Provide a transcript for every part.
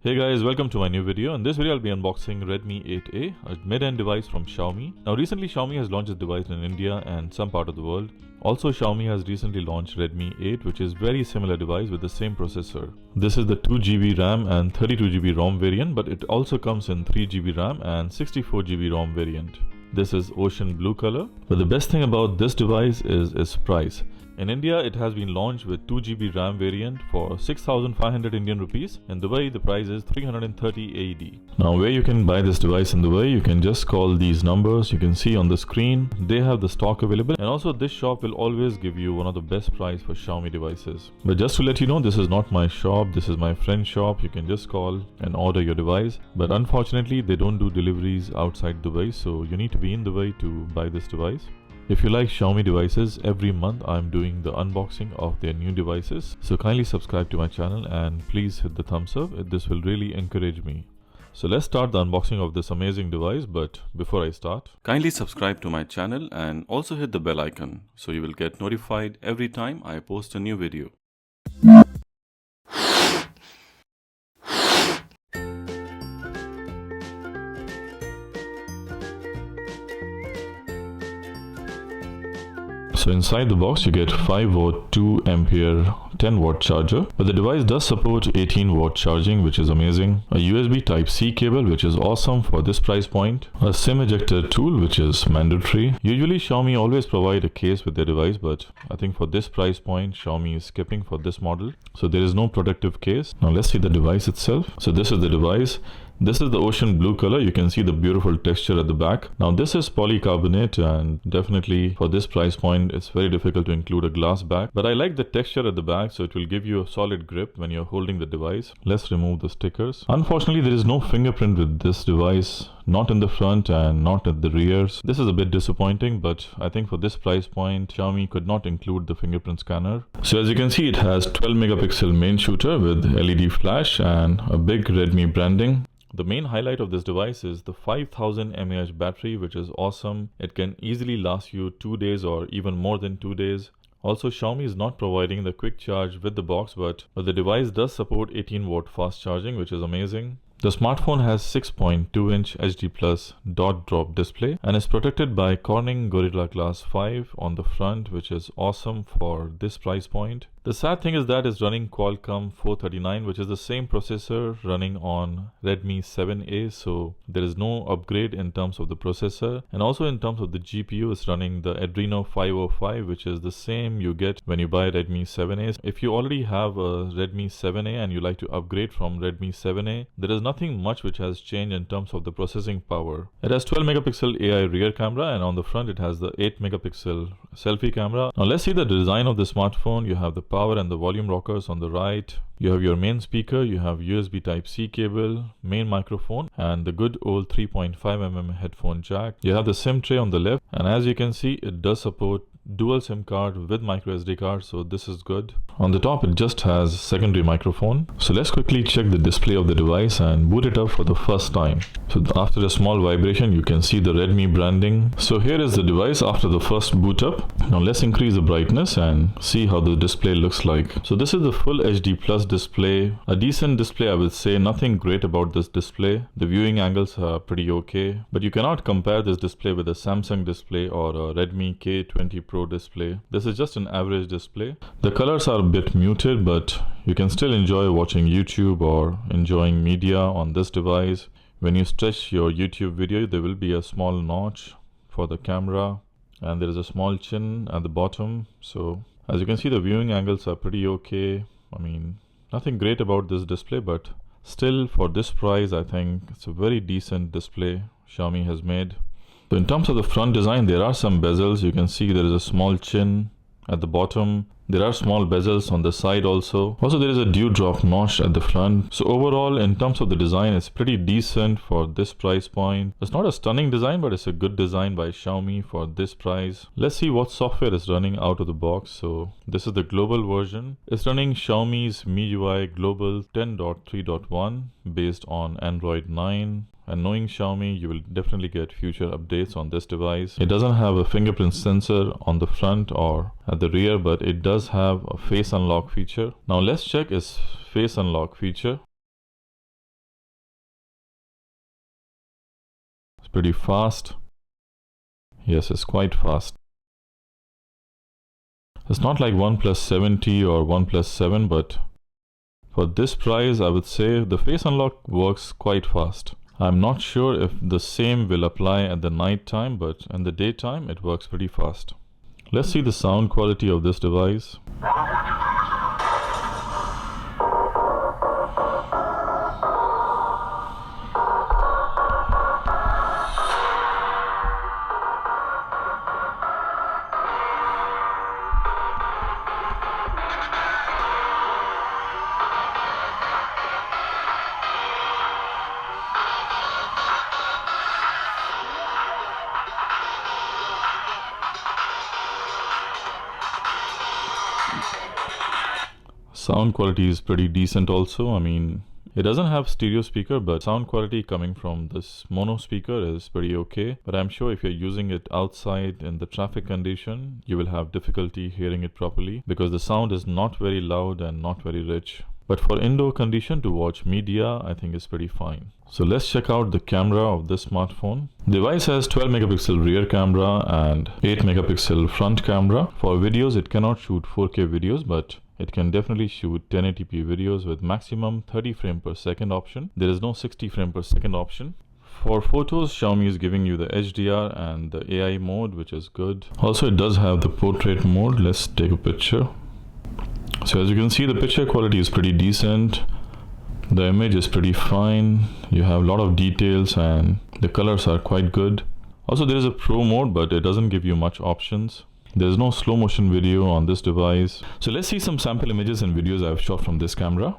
Hey guys, welcome to my new video. In this video I'll be unboxing Redmi 8A, a mid-end device from Xiaomi. Now recently Xiaomi has launched this device in India and some part of the world. Also Xiaomi has recently launched Redmi 8, which is very similar device with the same processor. This is the 2GB RAM and 32GB ROM variant, but it also comes in 3GB RAM and 64GB ROM variant. This is ocean blue color, but the best thing about this device is its price. In India, it has been launched with 2GB RAM variant for 6,500 Indian rupees. In Dubai, the price is 330 AED. Now, where you can buy this device in Dubai, you can just call these numbers you can see on the screen. They have the stock available, and also this shop will always give you one of the best price for Xiaomi devices. But just to let you know, this is not my shop, this is my friend's shop. You can just call and order your device. But unfortunately, they don't do deliveries outside Dubai, so you need to be in Dubai to buy this device. If you like Xiaomi devices, every month I'm doing the unboxing of their new devices. So kindly subscribe to my channel and please hit the thumbs up. This will really encourage me. So let's start the unboxing of this amazing device, but before I start, kindly subscribe to my channel and also hit the bell icon so you will get notified every time I post a new video. So inside the box you get 5-watt 2 ampere 10-watt charger, but the device does support 18-watt charging, which is amazing. A USB Type-C cable, which is awesome for this price point. A SIM ejector tool, which is mandatory. Usually Xiaomi always provide a case with their device, but I think for this price point Xiaomi is skipping for this model. So there is no protective case. Now let's see the device itself. So this is the device. This is the ocean blue color. You can see the beautiful texture at the back. Now this is polycarbonate, and definitely for this price point it's very difficult to include a glass back. But I like the texture at the back, so it will give you a solid grip when you're holding the device. Let's remove the stickers. Unfortunately, there is no fingerprint with this device. Not in the front and not at the rears. This is a bit disappointing, but I think for this price point Xiaomi could not include the fingerprint scanner. So as you can see, it has 12 megapixel main shooter with LED flash and a big Redmi branding. The main highlight of this device is the 5000 mAh battery, which is awesome. It can easily last you 2 days or even more than 2 days. Also, Xiaomi is not providing the quick charge with the box, but the device does support 18-watt fast charging, which is amazing. The smartphone has 6.2-inch HD Plus dot drop display and is protected by Corning Gorilla Glass 5 on the front, which is awesome for this price point. The sad thing is that it's running Qualcomm 439, which is the same processor running on Redmi 7A, so there is no upgrade in terms of the processor. And also in terms of the GPU, it's running the Adreno 505, which is the same you get when you buy Redmi 7A. If you already have a Redmi 7A and you like to upgrade from Redmi 7A, there is nothing much which has changed in terms of the processing power. It has 12 megapixel AI rear camera, and on the front it has the 8 megapixel selfie camera. Now let's see the design of the smartphone. You have the power and the volume rockers on the right. You have your main speaker, you have USB Type-C cable, main microphone, and the good old 3.5mm headphone jack. You have the SIM tray on the left, and as you can see, it does support dual SIM card with micro SD card, so this is good. On the top it just has secondary microphone. So let's quickly check the display of the device and boot it up for the first time. So after a small vibration you can see the Redmi branding. So here is the device after the first boot up. Now let's increase the brightness and see how the display looks like. So this is the full HD Plus display. A decent display, I would say. Nothing great about this display. The viewing angles are pretty okay, but you cannot compare this display with a Samsung display or a Redmi K20 Pro display. This is just an average display. The colors are a bit muted, but you can still enjoy watching YouTube or enjoying media on this device. When you stretch your YouTube video, there will be a small notch for the camera, and there is a small chin at the bottom. So as you can see, the viewing angles are pretty okay. I mean, nothing great about this display, but still for this price I think it's a very decent display Xiaomi has made. So in terms of the front design, there are some bezels. You can see there is a small chin at the bottom. There are small bezels on the side also. Also there is a dewdrop notch at the front. So overall in terms of the design, it's pretty decent for this price point. It's not a stunning design, but it's a good design by Xiaomi for this price. Let's see what software is running out of the box. So this is the global version. It's running Xiaomi's MIUI Global 10.3.1 based on Android 9. And knowing Xiaomi, you will definitely get future updates on this device. It doesn't have a fingerprint sensor on the front or at the rear, but it does have a face unlock feature. Now let's check its face unlock feature. pretty fast. Yes, it's quite fast. It's not like OnePlus 7T or OnePlus 7, but for this price, I would say the face unlock works quite fast. I'm not sure if the same will apply at the night time, but in the daytime, it works pretty fast. Let's see the sound quality of this device. Sound quality is pretty decent also. I mean, it doesn't have stereo speaker, but sound quality coming from this mono speaker is pretty okay. But I'm sure if you're using it outside in the traffic condition, you will have difficulty hearing it properly because the sound is not very loud and not very rich. But for indoor condition to watch media, I think it's pretty fine. So let's check out the camera of this smartphone. The device has 12 megapixel rear camera and 8 megapixel front camera. For videos, it cannot shoot 4K videos, but it can definitely shoot 1080p videos with maximum 30 frame per second option. There is no 60 frame per second option. For photos, Xiaomi is giving you the HDR and the AI mode, which is good. Also, it does have the portrait mode. Let's take a picture. So as you can see, the picture quality is pretty decent. The image is pretty fine. You have a lot of details and the colors are quite good. Also, there is a pro mode, but it doesn't give you much options. There's no slow motion video on this device. So let's see some sample images and videos I've shot from this camera.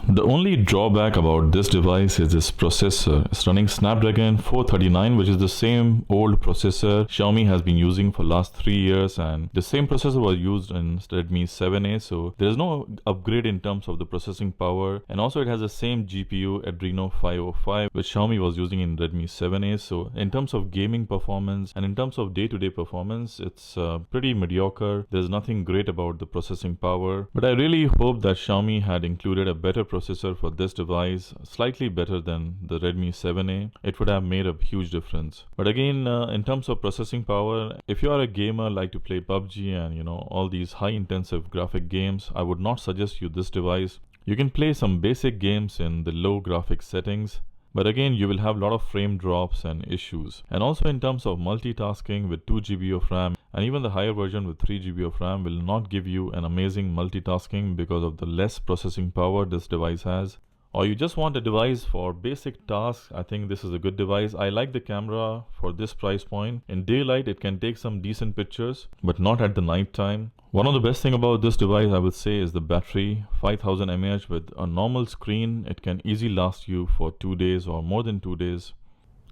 The only drawback about this device is this processor. It's running Snapdragon 439, which is the same old processor Xiaomi has been using for last 3 years, and the same processor was used in Redmi 7A, so there is no upgrade in terms of the processing power. And also it has the same GPU Adreno 505 which Xiaomi was using in Redmi 7A, so in terms of gaming performance and in terms of day-to-day performance, it's pretty mediocre. There's nothing great about the processing power, but I really hope that Xiaomi had included a better processor for this device, slightly better than the Redmi 7A. It would have made a huge difference. But again, in terms of processing power, if you are a gamer, like to play PUBG and all these high intensive graphic games, I would not suggest you this device. You can play some basic games in the low graphics settings, but again you will have a lot of frame drops and issues. And also in terms of multitasking with 2 GB of RAM, and even the higher version with 3 GB of RAM will not give you an amazing multitasking because of the less processing power this device has. Or you just want a device for basic tasks, I think this is a good device. I like the camera for this price point. In daylight it can take some decent pictures, but not at the night time. One of the best thing about this device, I would say, is the battery. 5000 mAh with a normal screen, it can easily last you for 2 days or more than 2 days.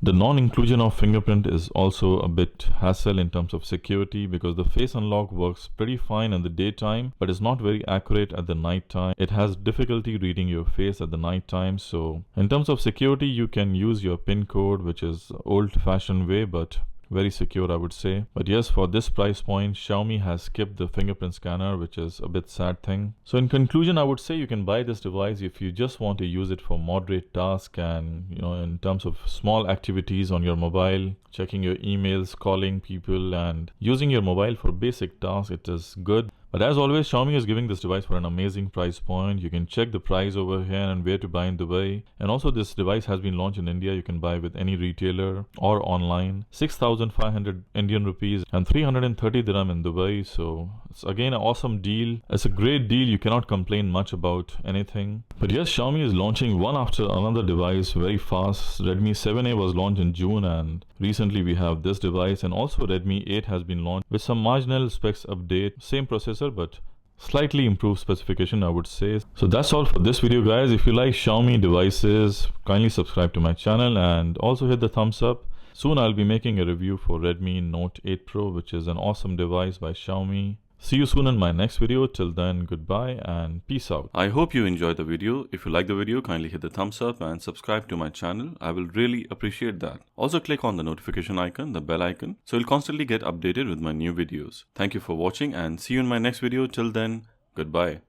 The non-inclusion of fingerprint is also a bit hassle in terms of security because the face unlock works pretty fine in the daytime but is not very accurate at the night time. It has difficulty reading your face at the night time. So in terms of security, you can use your PIN code, which is old-fashioned way but very secure, I would say. But yes, for this price point, Xiaomi has skipped the fingerprint scanner, which is a bit sad thing. So in conclusion, I would say you can buy this device if you just want to use it for moderate tasks and in terms of small activities on your mobile, checking your emails, calling people, and using your mobile for basic tasks. It is good. But as always, Xiaomi is giving this device for an amazing price point. You can check the price over here and where to buy in Dubai. And also this device has been launched in India. You can buy with any retailer or online. 6,500 Indian rupees and 330 dirham in Dubai. So it's again an awesome deal. It's a great deal. You cannot complain much about anything. But yes, Xiaomi is launching one after another device very fast. Redmi 7A was launched in June and recently we have this device, and also Redmi 8 has been launched with some marginal specs update. Same processor but slightly improved specification, I would say. So that's all for this video, guys. If you like Xiaomi devices, kindly subscribe to my channel and also hit the thumbs up. Soon I'll be making a review for Redmi Note 8 Pro, which is an awesome device by Xiaomi. See you soon in my next video. Till then, goodbye and peace out. I hope you enjoyed the video. If you like the video, kindly hit the thumbs up and subscribe to my channel. I will really appreciate that. Also click on the notification icon, the bell icon, so you'll constantly get updated with my new videos. Thank you for watching and see you in my next video. Till then, goodbye.